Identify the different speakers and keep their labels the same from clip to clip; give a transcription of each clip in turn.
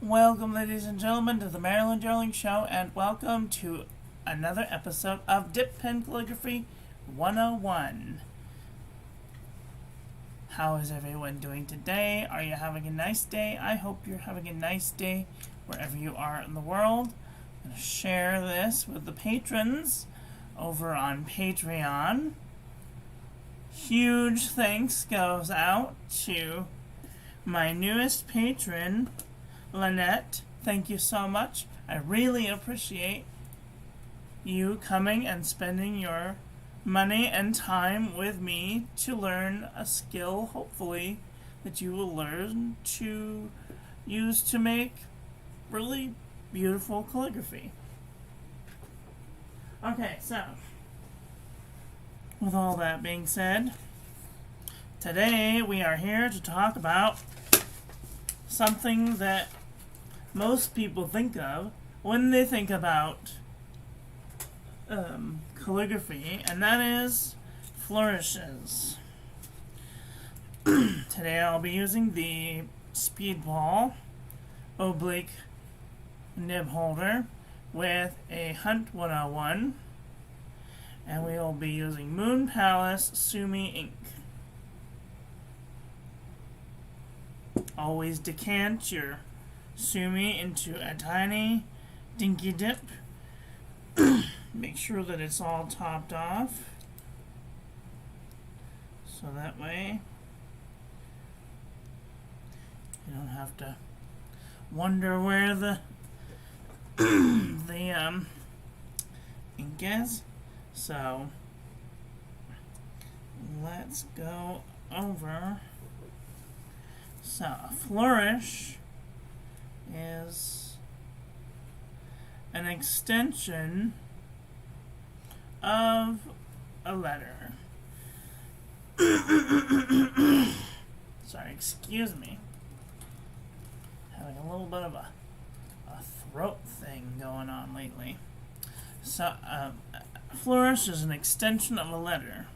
Speaker 1: Welcome, ladies and gentlemen, to the Marilyn Darling Show, and welcome to another episode of Pen Calligraphy 101. How is everyone doing today? Are you having a nice day? I hope you're having a nice day wherever you are in the world. I'm going to share this with the patrons over on Patreon. Huge thanks goes out to my newest patron, Lynette. Thank you so much. I really appreciate you coming and spending your money and time with me to learn a skill, hopefully, that you will learn to use to make really beautiful calligraphy. Okay, so with all that being said, today we are here to talk about something that most people think of when they think about calligraphy, and that is flourishes. Today I'll be using the Speedball oblique nib holder with a Hunt 101, and we will be using Moon Palace Sumi ink. Always decant your Sumi into a tiny dinky dip. Make sure that it's all topped off, so that way you don't have to wonder where the ink is. So let's go over. So a flourish is an extension of a letter. Sorry, excuse me. Having a little bit of a throat thing going on lately. So, flourish is an extension of a letter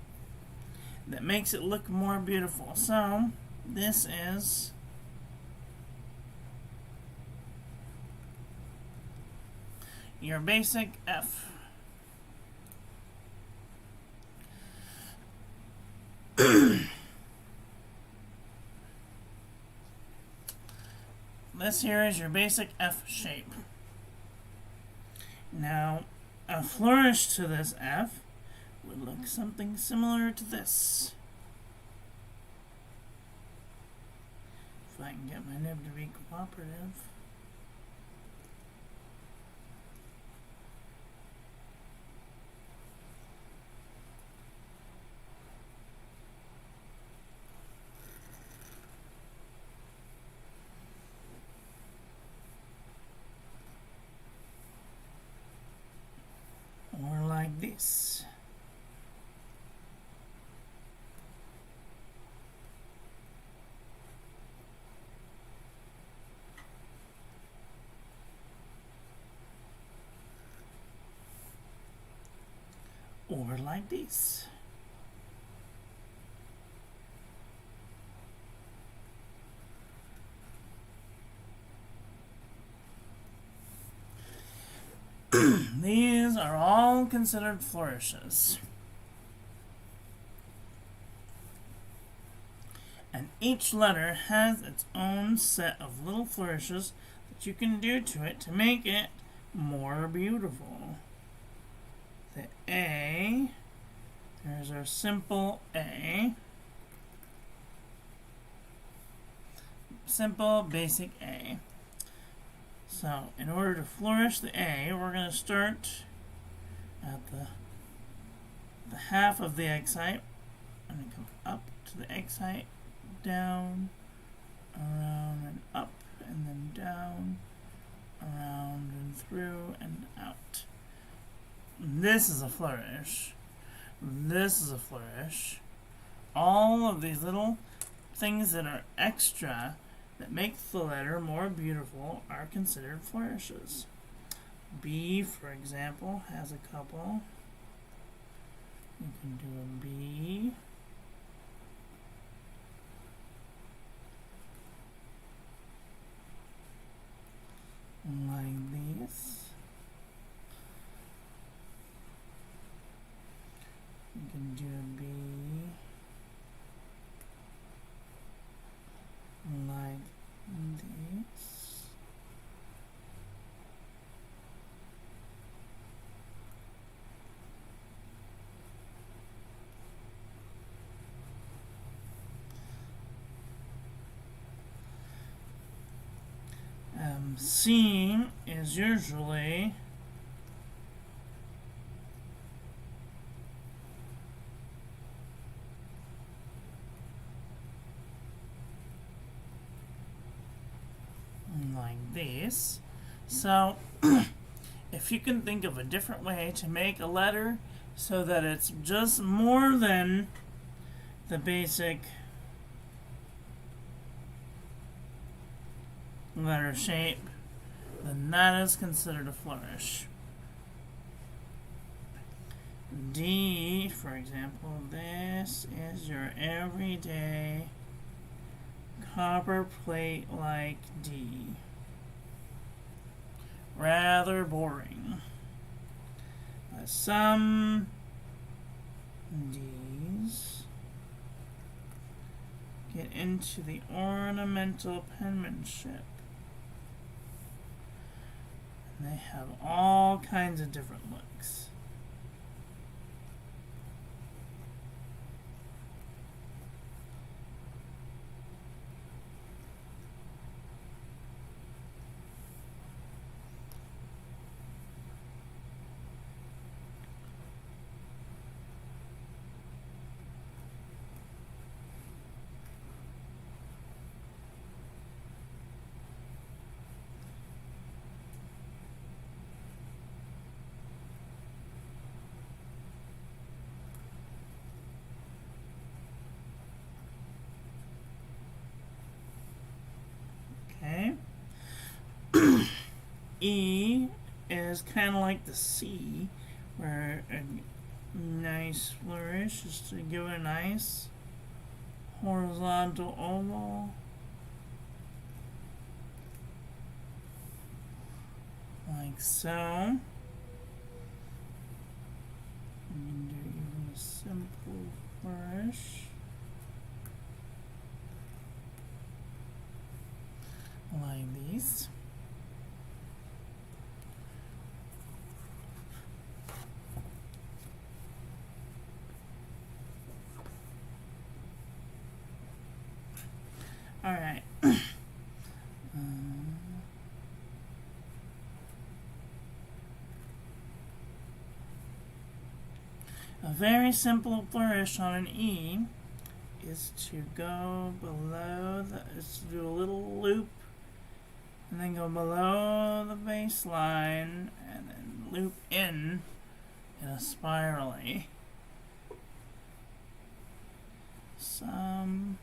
Speaker 1: that makes it look more beautiful. So, this is your basic F. This here is your basic F shape. Now, a flourish to this F would look something similar to this. If I can get my nib to be cooperative. Or like this. Or like this. These are all considered flourishes. And each letter has its own set of little flourishes that you can do to it to make it more beautiful. The A, there's our simple A. Simple, basic A. So, in order to flourish the A, we're going to start at the half of the egg site. I'm going to come up to the egg site, down, around, and up, and then down, around, and through, and out. This is a flourish. This is a flourish. All of these little things that are extra that make the letter more beautiful are considered flourishes. B, for example, has a couple. You can do a B. C is usually like this. So if you can think of a different way to make a letter so that it's just more than the basic letter shape, then that is considered a flourish. D, for example, this is your everyday copper plate like D. Rather boring. But some D's get into the ornamental penmanship. And they have all kinds of different looks. Okay. E is kind of like the C, where a nice flourish is to give it a nice horizontal oval. Like so. You can do even a simple flourish. Like these. All right. A very simple flourish on an E is to go below is to do a little loop and then go below the baseline and then loop in a spirally. Some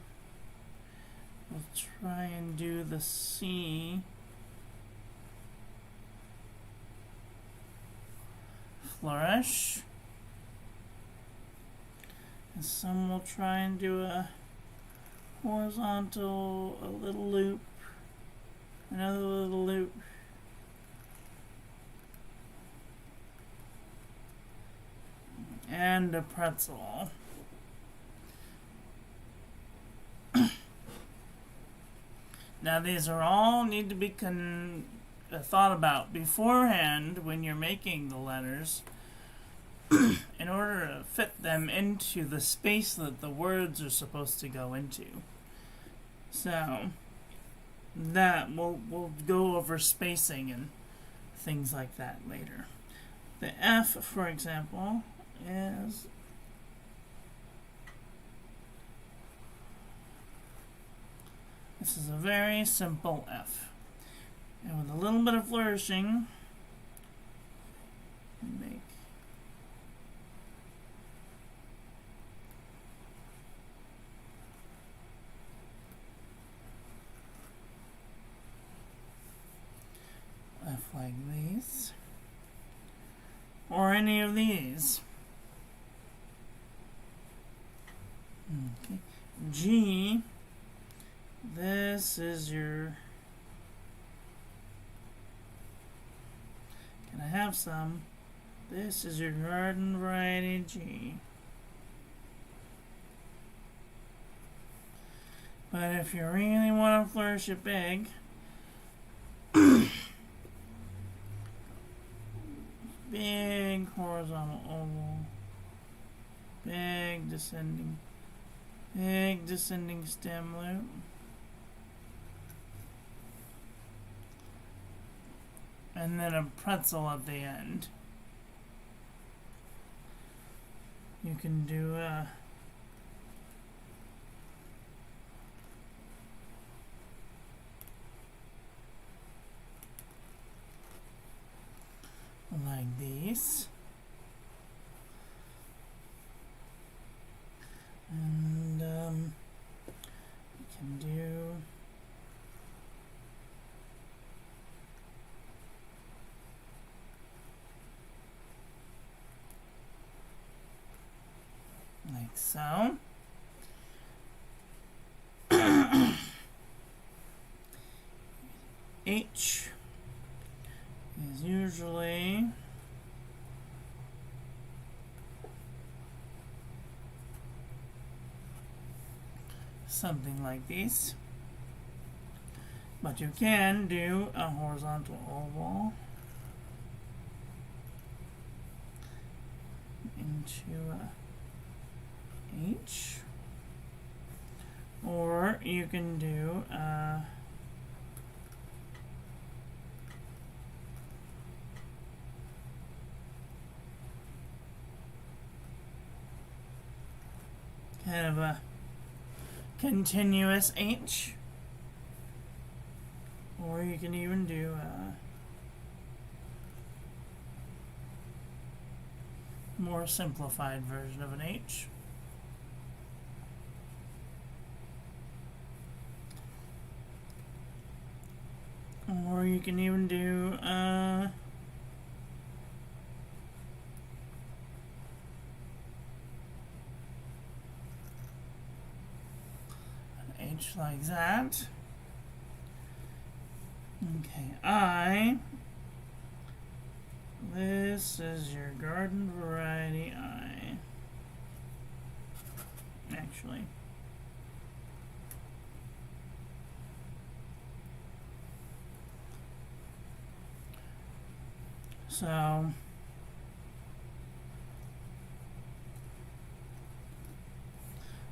Speaker 1: will try and do the C flourish. And some will try and do a horizontal, a little loop, another little loop, and a pretzel. Now these are all need to be thought about beforehand when you're making the letters in order to fit them into the space that the words are supposed to go into. So that we'll go over spacing and things like that later. The F, for example, is this is a very simple F. And with a little bit of flourishing, make F like these, or any of these. Okay. G, this is your, can I have some? This is your garden variety G. But if you really want to flourish it big, big horizontal oval, big descending stem loop, and then a pretzel at the end. You can do like these. And you can do like so. H is usually something like this, but you can do a horizontal oval into a H, or you can do kind of a continuous H, or you can even do a more simplified version of an H. Or you can even do an H like that. Okay, I. This is your garden variety I. Actually. So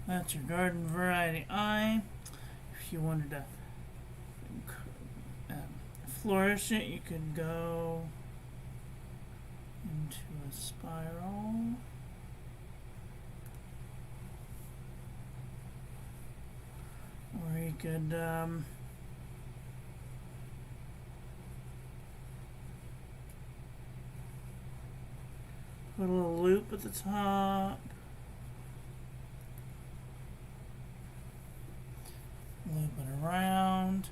Speaker 1: that's your garden variety I. If you wanted to flourish it, you could go into a spiral. Or you could put a little loop at the top. Loop it around.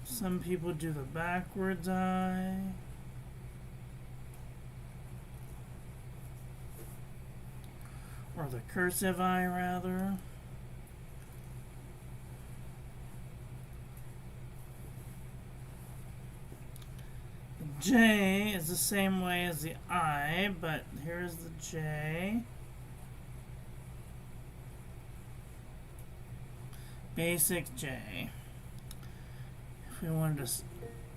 Speaker 1: Some people do the backwards eye. Or the cursive eye, rather. The J is the same way as the I, but here's the J. Basic J. If we wanted to,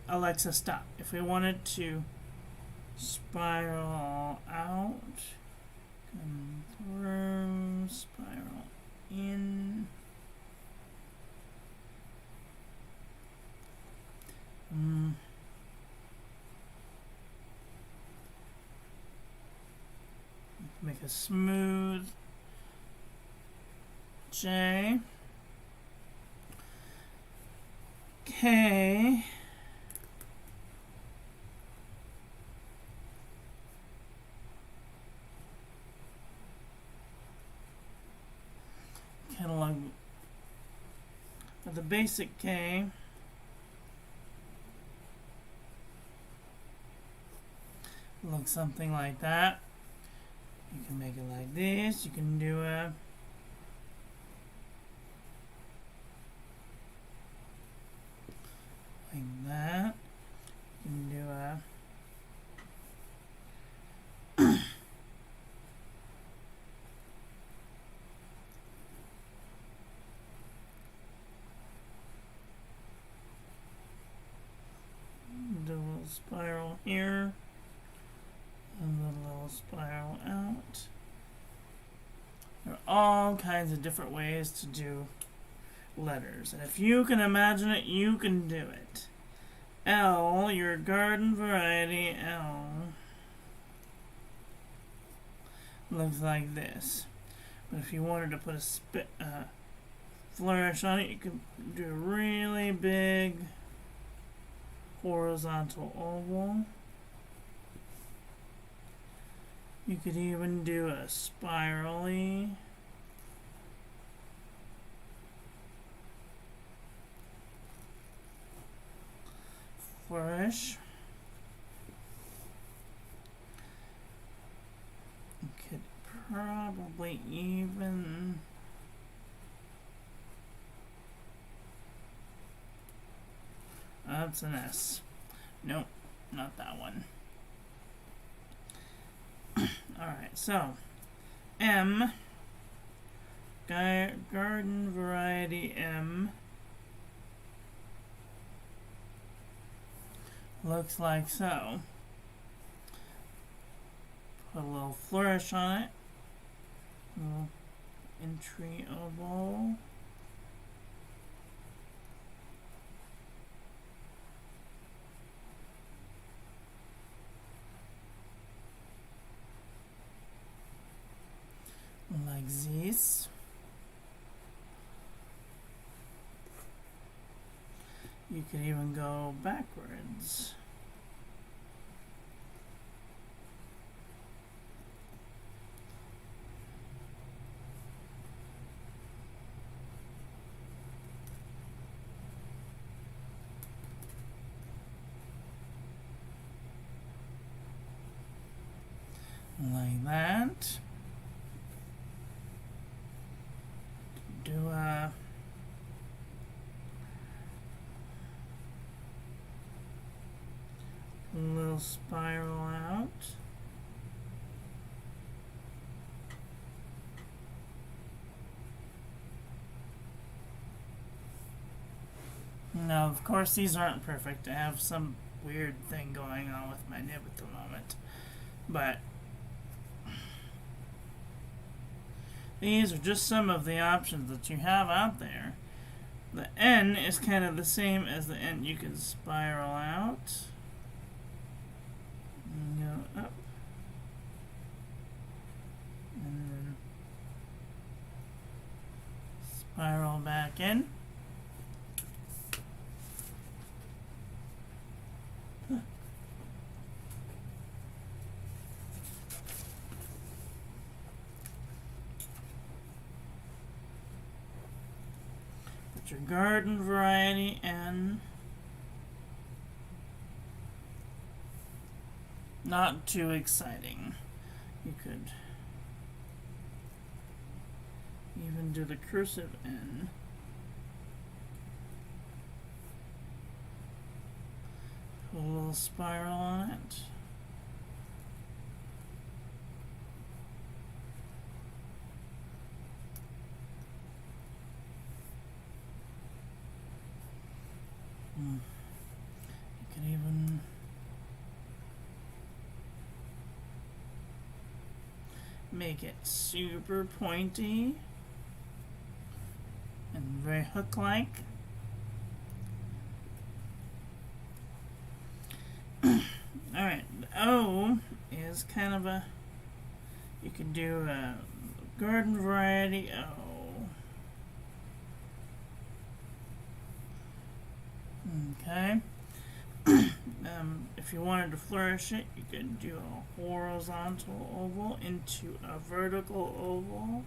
Speaker 1: Alexa, stop. If we wanted to spiral out, come through, spiral in. Make a smooth J. K. Catalog for the basic K. Looks something like that. You can make it like this. You can do a like that. You can do a do a little spiral here and a little spiral out. There are all kinds of different ways to do letters. And if you can imagine it, you can do it. L, your garden variety L, looks like this. But if you wanted to put a flourish on it, you could do a really big horizontal oval. You could even do a spirally. Flourish. You could probably even that's an S. Nope, not that one. Alright, so M, garden variety M, looks like so. Put a little flourish on it, a little entry oval. Like this. You could even go backwards. Like that. Do a little spiral out. Now, of course, these aren't perfect. I have some weird thing going on with my nib at the moment, but these are just some of the options that you have out there. The N is kind of the same as the N. You can spiral out and go up and then spiral back in. Your garden variety and not too exciting. You could even do the cursive N. Put a little spiral on it. You can even make it super pointy and very hook-like. Alright, O is kind of a, you can do a garden variety O. Okay. If you wanted to flourish it, you could do a horizontal oval into a vertical oval.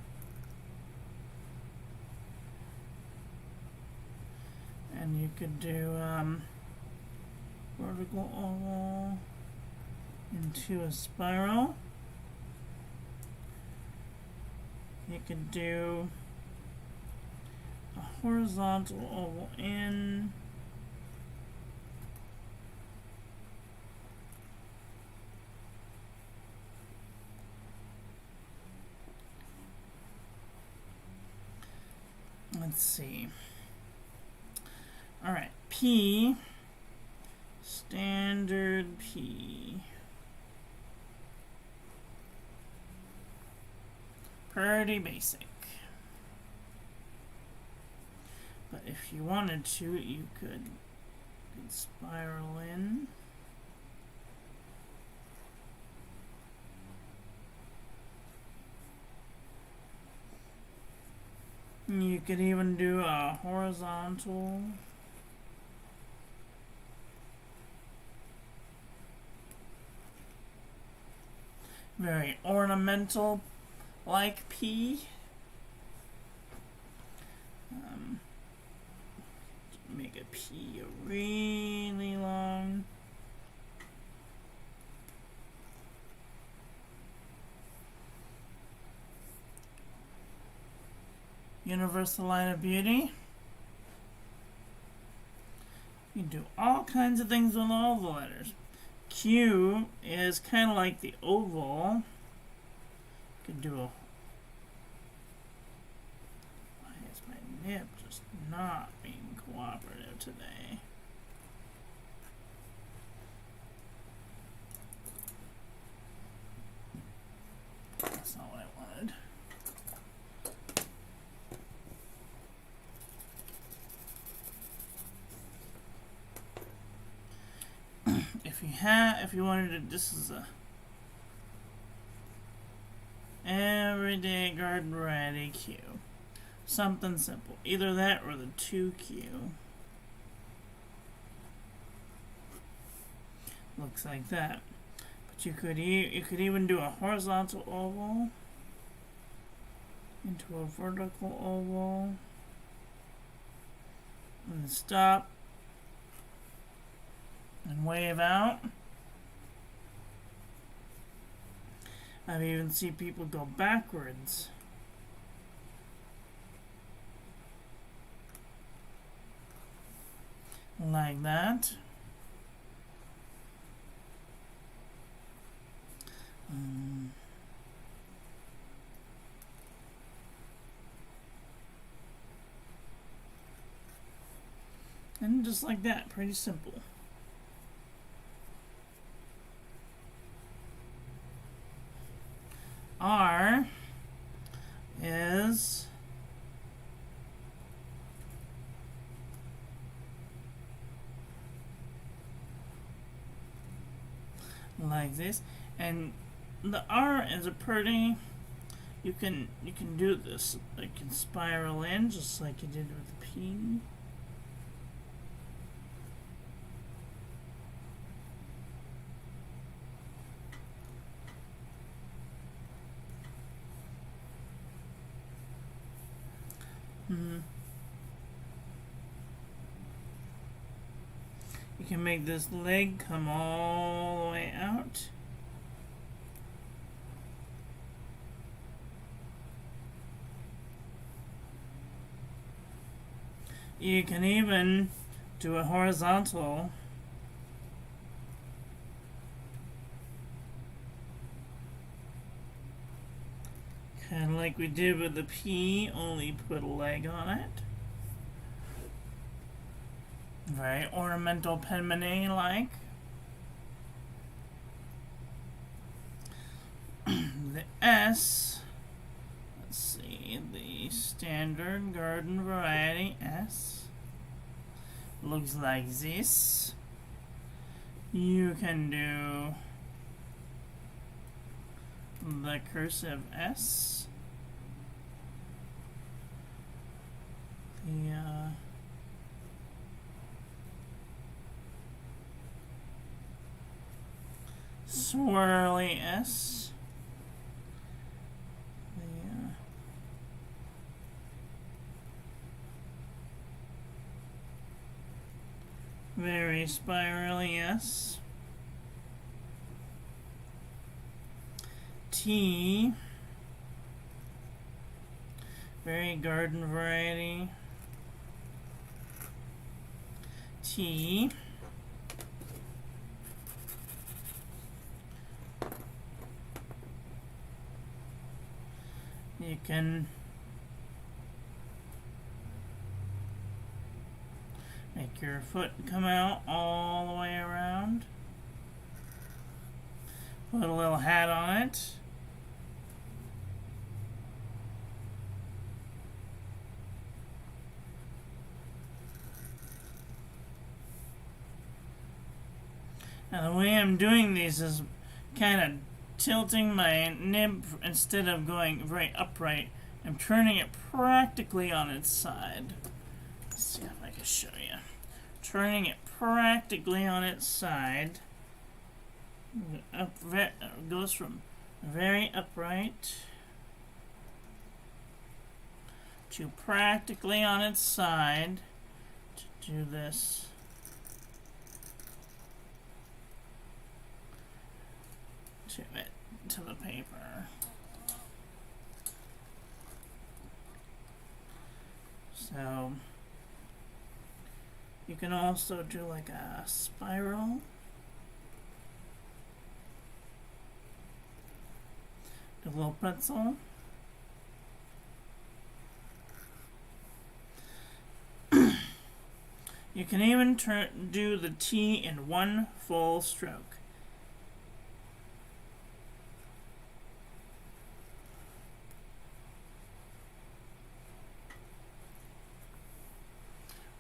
Speaker 1: And you could do vertical oval into a spiral. You could do a horizontal oval in. Let's see. All right, P, standard P. Pretty basic. But if you wanted to, you could spiral in. You could even do a horizontal. Very ornamental, like P. Make a P really long. Universal line of beauty. You can do all kinds of things with all the letters. Q is kind of like the oval. You could do a... Why is my nib just not being cooperative today? That's not what I wanted. If you wanted to, this is a everyday garden variety Q. Something simple. Either that or the 2Q. Looks like that. But you could even do a horizontal oval into a vertical oval and stop and wave out. I've even seen people go backwards. Like that. And just like that, pretty simple. R is like this, and the R is a pretty. You can do this. It can spiral in just like you did with the P. You can make this leg come all the way out. You can even do a horizontal. Kind of like we did with the P, only put a leg on it. Very ornamental penmaney-like. The S, let's see, the standard garden variety S looks like this. You can do the cursive S. The swirly S. Very spirally S. T. Very garden variety. T. You can make your foot come out all the way around. Put a little hat on it. Now the way I'm doing these is kind of tilting my nib instead of going right upright. I'm turning it practically on its side. Let's see if I can show you. Turning it practically on its side. Goes from very upright to practically on its side to do this. To the paper. So you can also do like a spiral. Do a little pretzel. You can even do the T in one full stroke.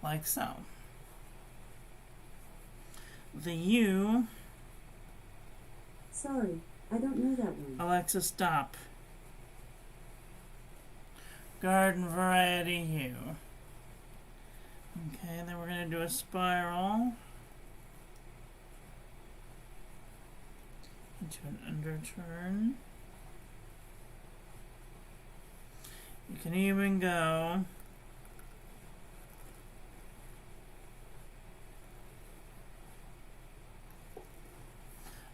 Speaker 1: Like so. The U.
Speaker 2: Sorry, I don't know that one.
Speaker 1: Alexa, stop. Garden variety U. Okay, then we're going to do a spiral into an underturn. You can even go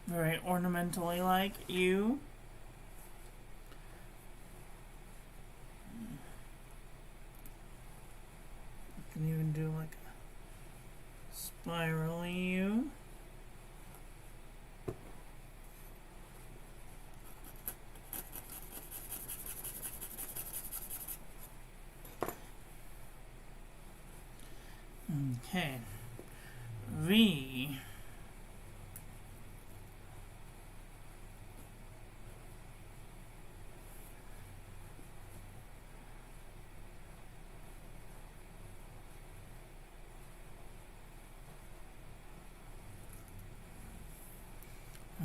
Speaker 1: very ornamentally like U. You can even do like a spiral U. Okay. V.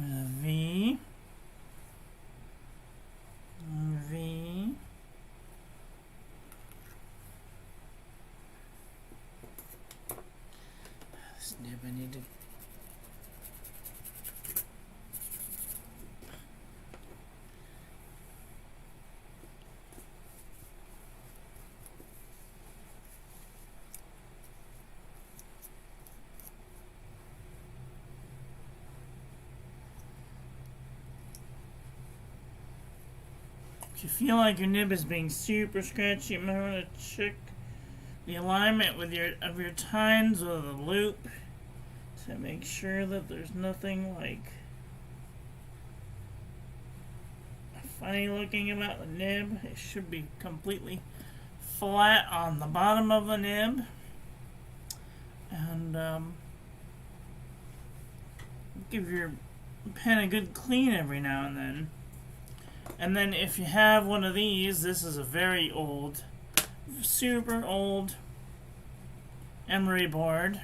Speaker 1: V. V. Snip, I need to. If you feel like your nib is being super scratchy, you might want to check the alignment with your tines or the loop to make sure that there's nothing like funny looking about the nib. It should be completely flat on the bottom of the nib, and give your pen a good clean every now and then. And then if you have one of these, this is a very old, super old emery board.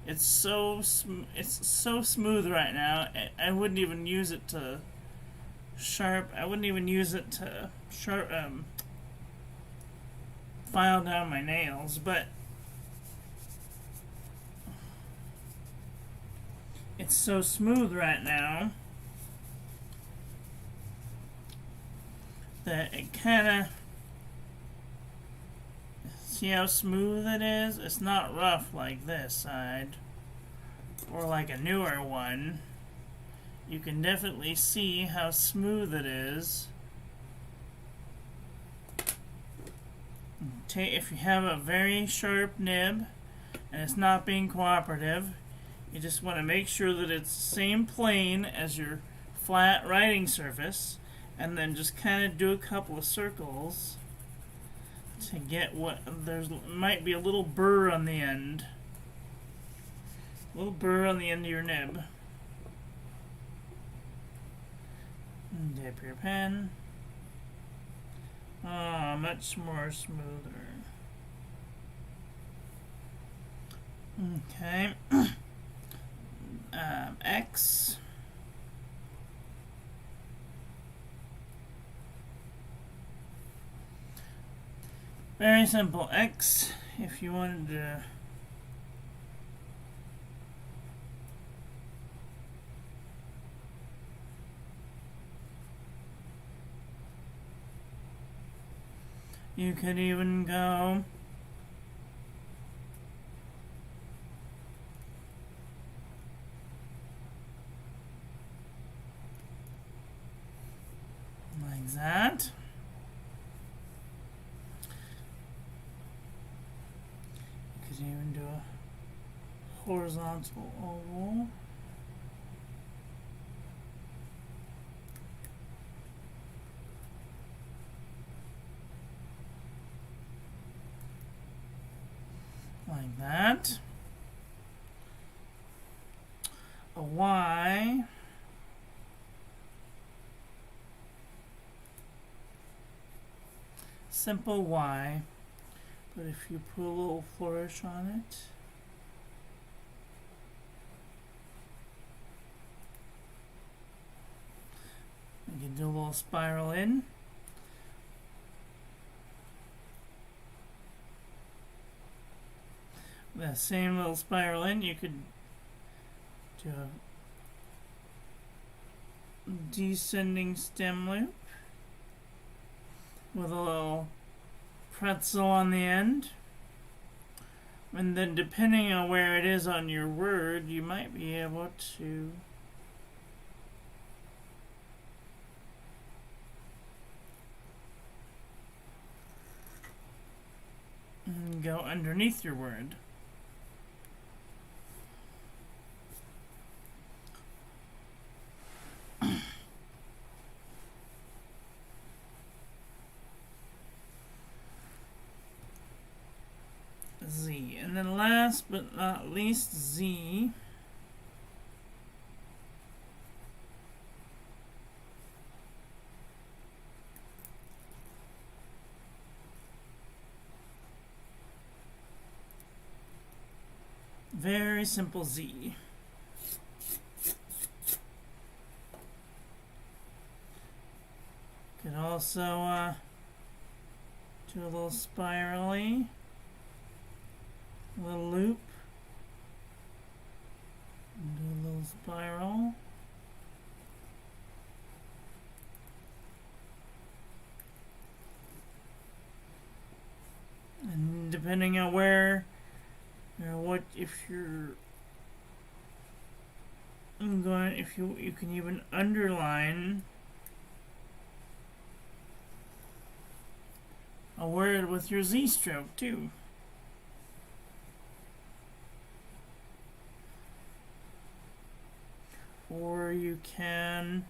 Speaker 1: It's so smooth right now. I wouldn't even use it to I wouldn't even use it to file down my nails, but it's so smooth right now that it kind of, see how smooth it is? It's not rough like this side or like a newer one. You can definitely see how smooth it is. If you have a very sharp nib and it's not being cooperative, you just want to make sure that it's the same plane as your flat writing surface, and then just kind of do a couple of circles to get what might be a little burr on the end. A little burr on the end of your nib. And dip your pen. Much more smoother. Okay. X. X. Very simple X. If you wanted to you could even go like that. You could even do a horizontal oval. Like that. A Y. Simple Y. But if you put a little flourish on it, you can do a little spiral in. The same little spiral in, you could do a descending stem loop with a little pretzel on the end. And then depending on where it is on your word, you might be able to go underneath your word. Z. And then last but not least, Z. Very simple Z. Could also do a little spirally. A little loop, and do a little spiral, and depending on where, what, if you're going, if you can even underline a word with your Z stroke too. Or you can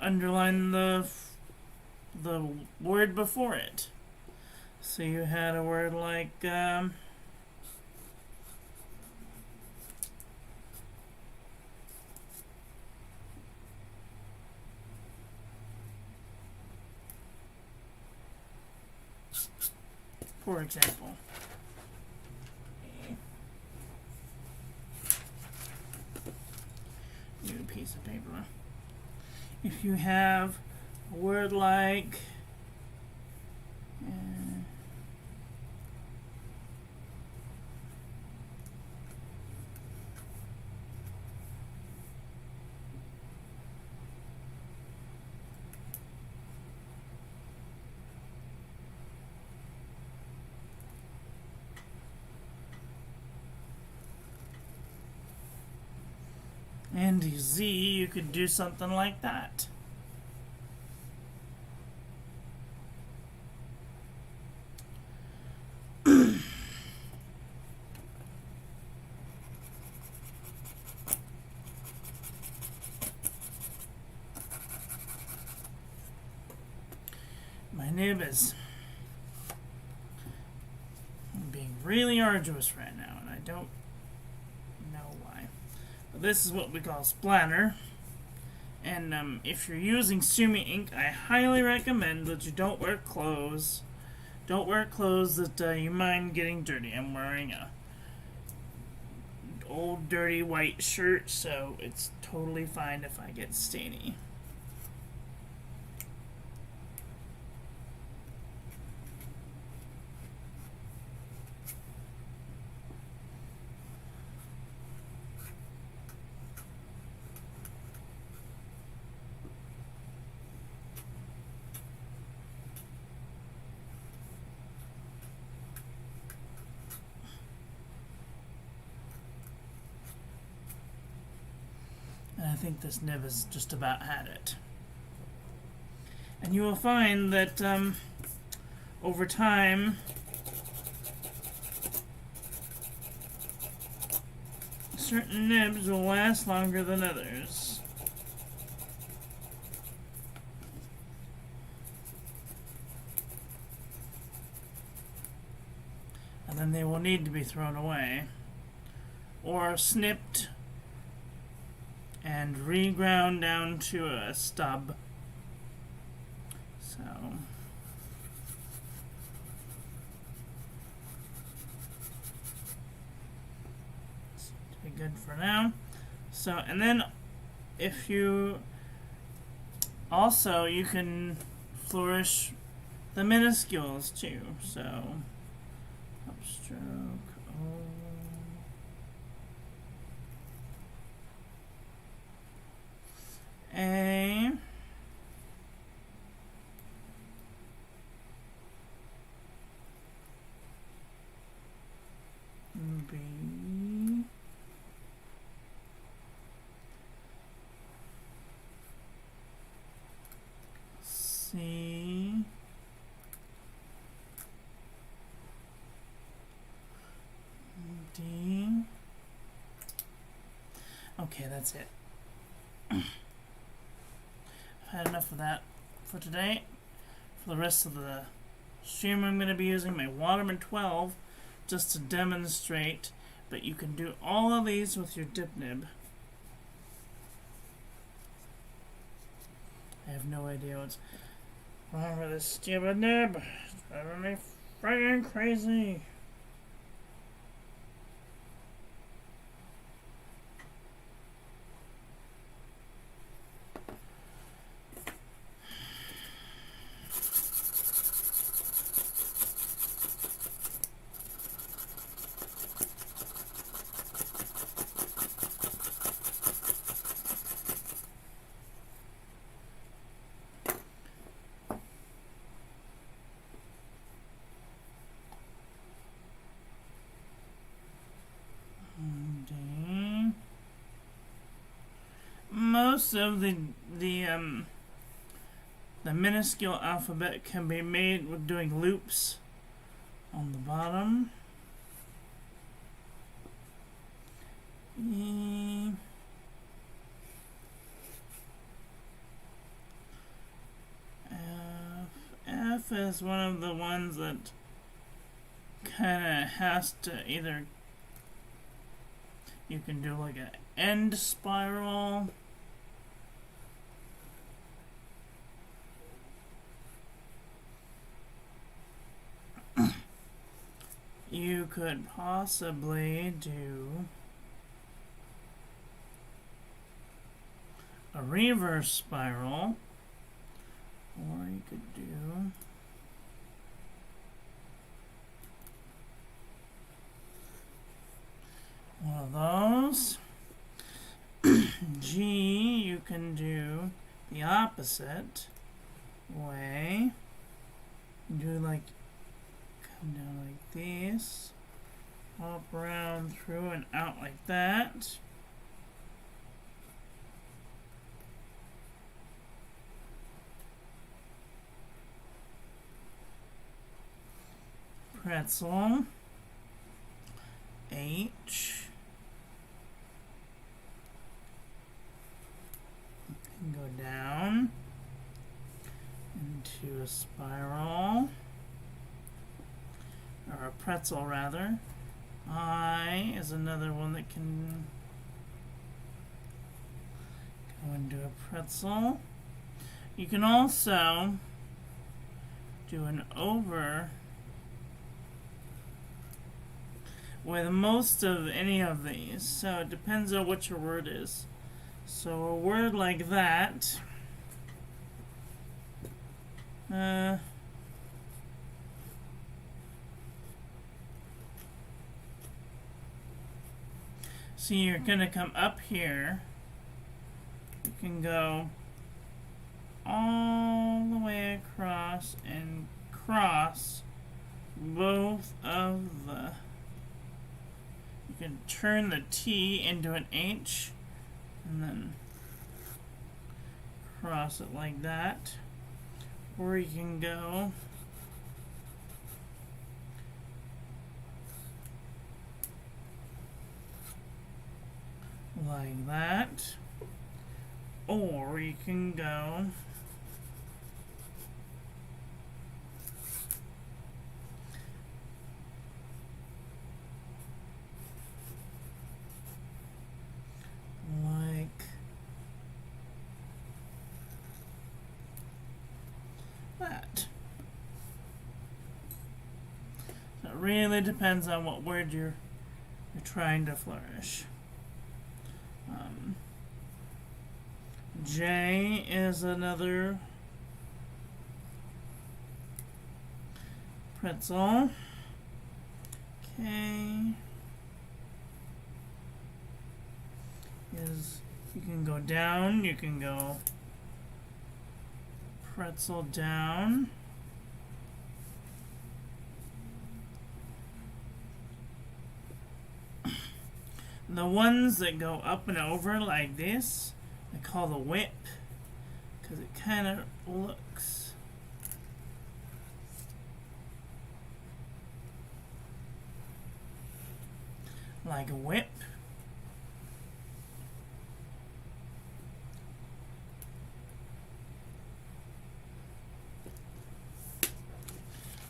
Speaker 1: underline the word before it. So you had a word like for example, new piece of paper. If you have a word like and Z, you could do something like that. My nib is being really arduous right now, and I don't know why. But this is what we call splatter, And if you're using Sumi ink, I highly recommend that you don't wear clothes. Don't wear clothes that you mind getting dirty. I'm wearing a old dirty white shirt, so it's totally fine if I get stainy. And I think this nib has just about had it. And you will find that over time, certain nibs will last longer than others. And then they will need to be thrown away or snipped and reground down to a stub. So this will be good for now. So, and then if you also, you can flourish the minuscules too. So upstroke, A, B, C, D. Okay, that's it. I've had enough of that for today. For the rest of the stream, I'm going to be using my Waterman 12 just to demonstrate, but you can do all of these with your dip nib. I have no idea what's wrong with this stupid nib. It's driving me friggin' crazy. Most of the minuscule alphabet can be made with doing loops on the bottom. E, F is one of the ones that kind of has to either, you can do like an end spiral, you could possibly do a reverse spiral, or you could do one of those. G, you can do the opposite way. Do like, come down like this, hop around through and out like that. Pretzel, H, and go down into a spiral, or a pretzel rather. I is another one that can Go and do a pretzel. You can also do an over with most of any of these. So it depends on what your word is. So a word like that, see, you're going to come up here. You can go all the way across and cross both of the. You can turn the T into an H and then cross it like that. Or you can go like that. Or you can go like that. So it really depends on what word you're trying to flourish. J is another pretzel. K is, you can go down, you can go pretzel down. The ones that go up and over like this, I call the whip, because it kind of looks like a whip.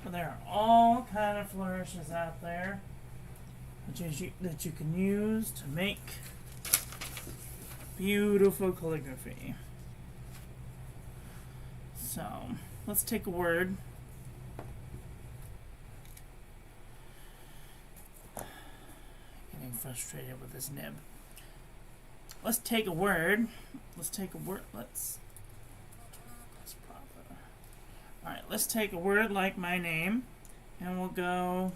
Speaker 1: But there are all kind of flourishes out there that you can use to make beautiful calligraphy. So let's take a word. Getting frustrated with this nib. Let's take a word. Let's take a word. Let's proper. All right. Let's take a word like my name, and we'll go.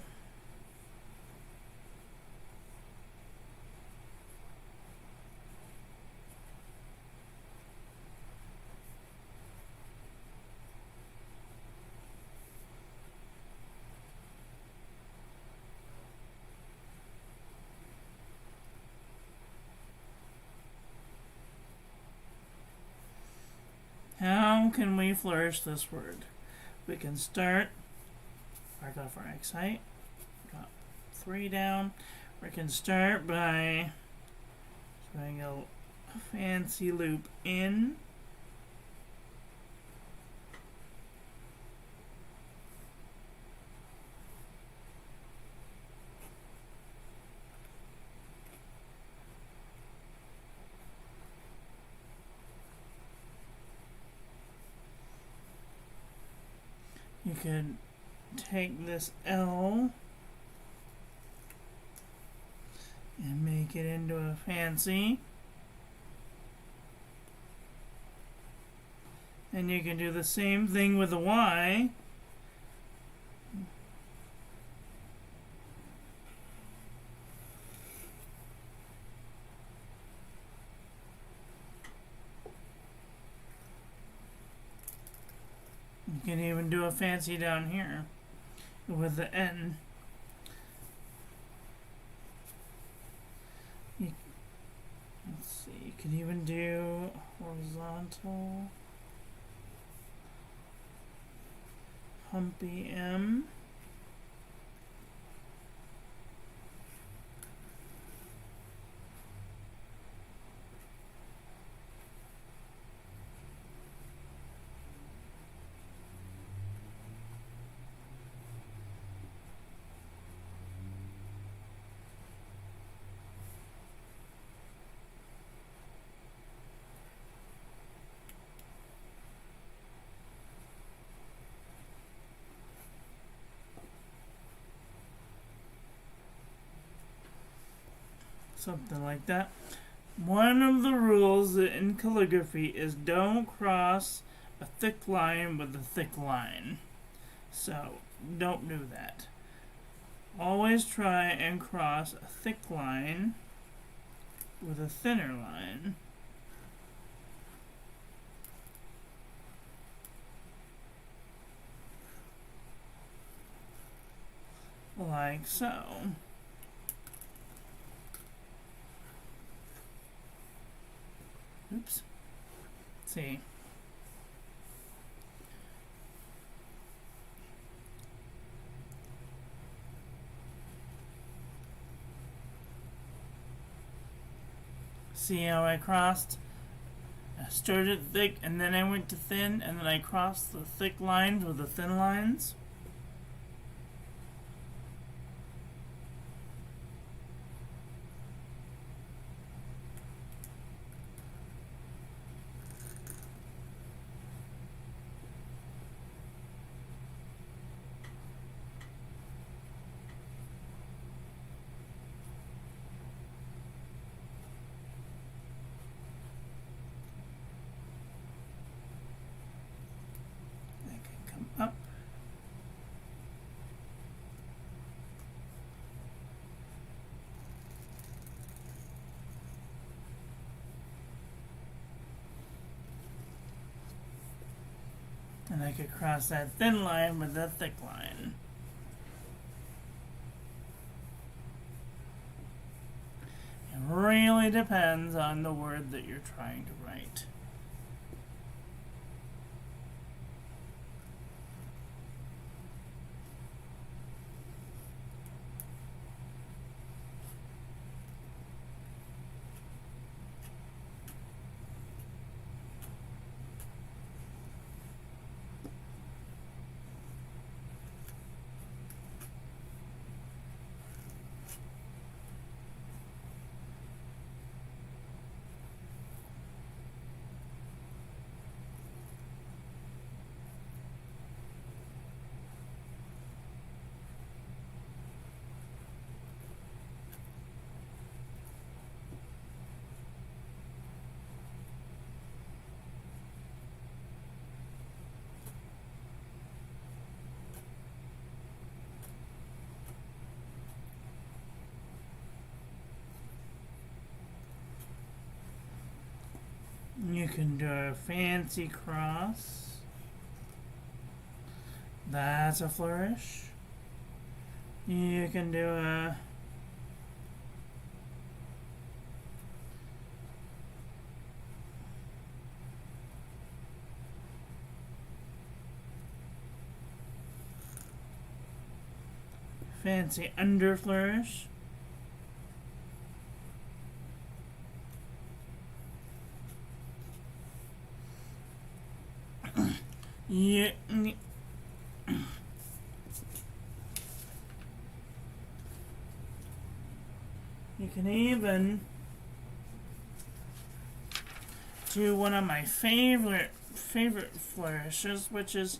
Speaker 1: How can we flourish this word? We can start, mark off our X height, got 3 down. We can start by throwing a fancy loop in. You could take this L and make it into a fancy. And you can do the same thing with the Y. You can even do a fancy down here with the N. Let's see, you can even do horizontal, humpy M. something like that. One of the rules in calligraphy is don't cross a thick line with a thick line. So don't do that. Always try and cross a thick line with a thinner line. Like so. Oops. Let's see. See how I crossed? I started thick and then I went to thin and then I crossed the thick lines with the thin lines. Up. And I could cross that thin line with the thick line. It really depends on the word that you're trying to write. You can do a fancy cross. That's a flourish. You can do a fancy under flourish. You can even do one of my favorite flourishes, which is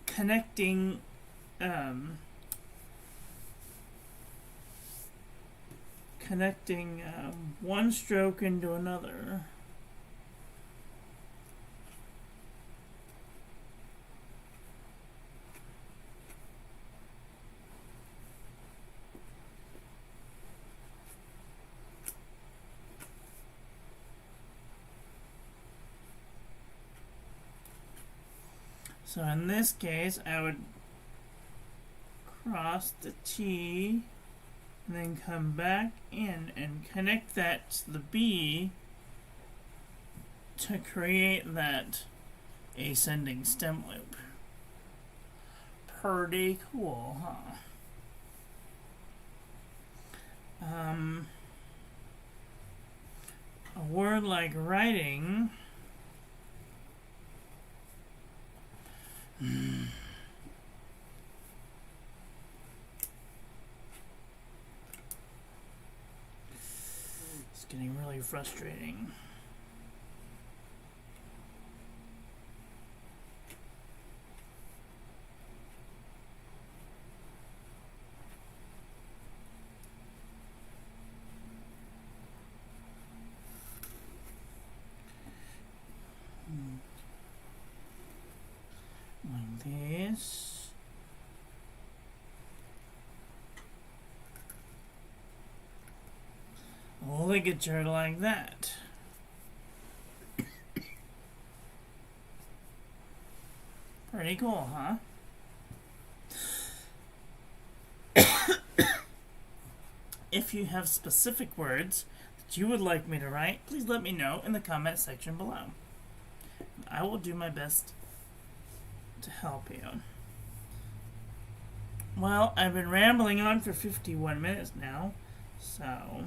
Speaker 1: connecting one stroke into another. So in this case, I would cross the T and then come back in and connect that to the B to create that ascending stem loop. Pretty cool, huh? A word like writing. It's getting really frustrating. these. Ligature like that. Pretty cool, huh? If you have specific words that you would like me to write, please let me know in the comment section below. I will do my best to help you. Well, I've been rambling on for 51 minutes now, so...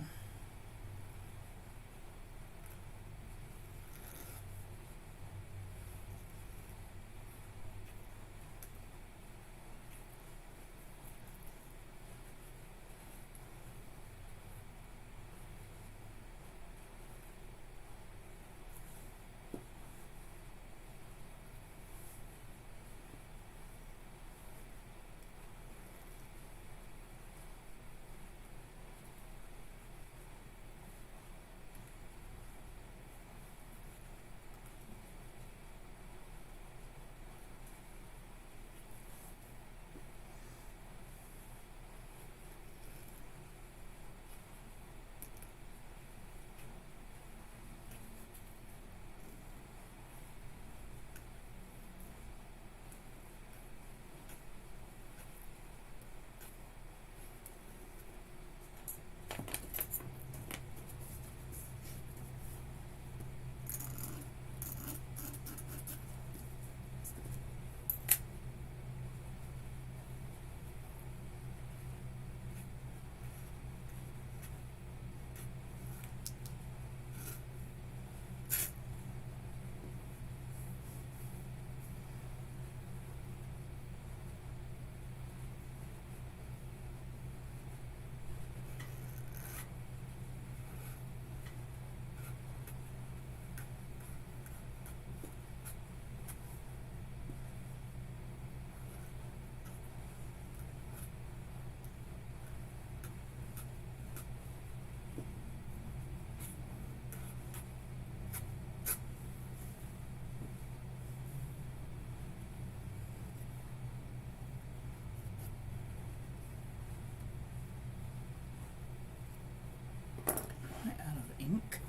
Speaker 1: ink.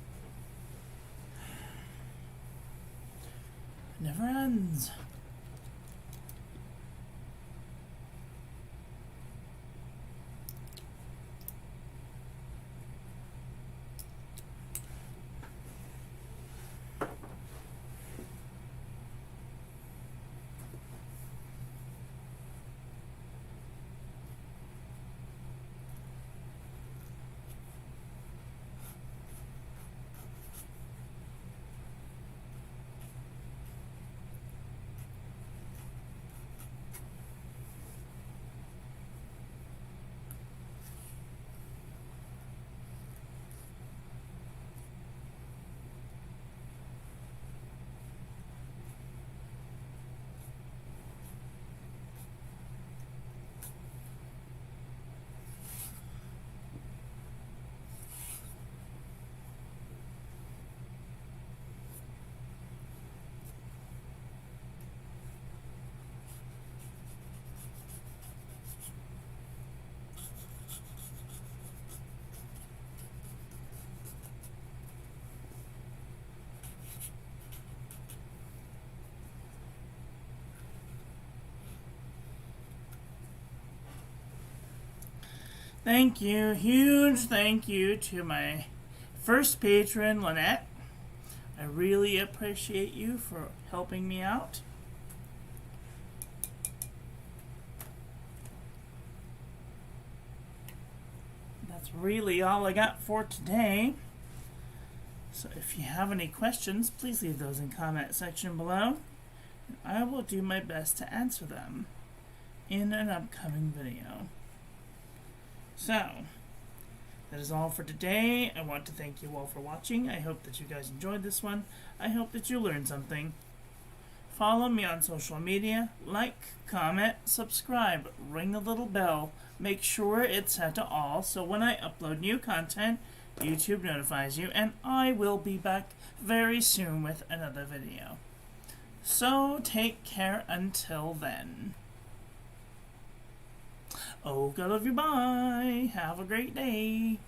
Speaker 1: It never ends. Thank you. Huge thank you to my first patron, Lynette. I really appreciate you for helping me out. That's really all I got for today. So if you have any questions, please leave those in the comment section below. And I will do my best to answer them in an upcoming video. So, that is all for today. I want to thank you all for watching. I hope that you guys enjoyed this one. I hope that you learned something. Follow me on social media. Like, comment, subscribe, ring the little bell. Make sure it's set to all so when I upload new content, YouTube notifies you. And I will be back very soon with another video. So take care until then. Oh, God love you, bye. Have a great day.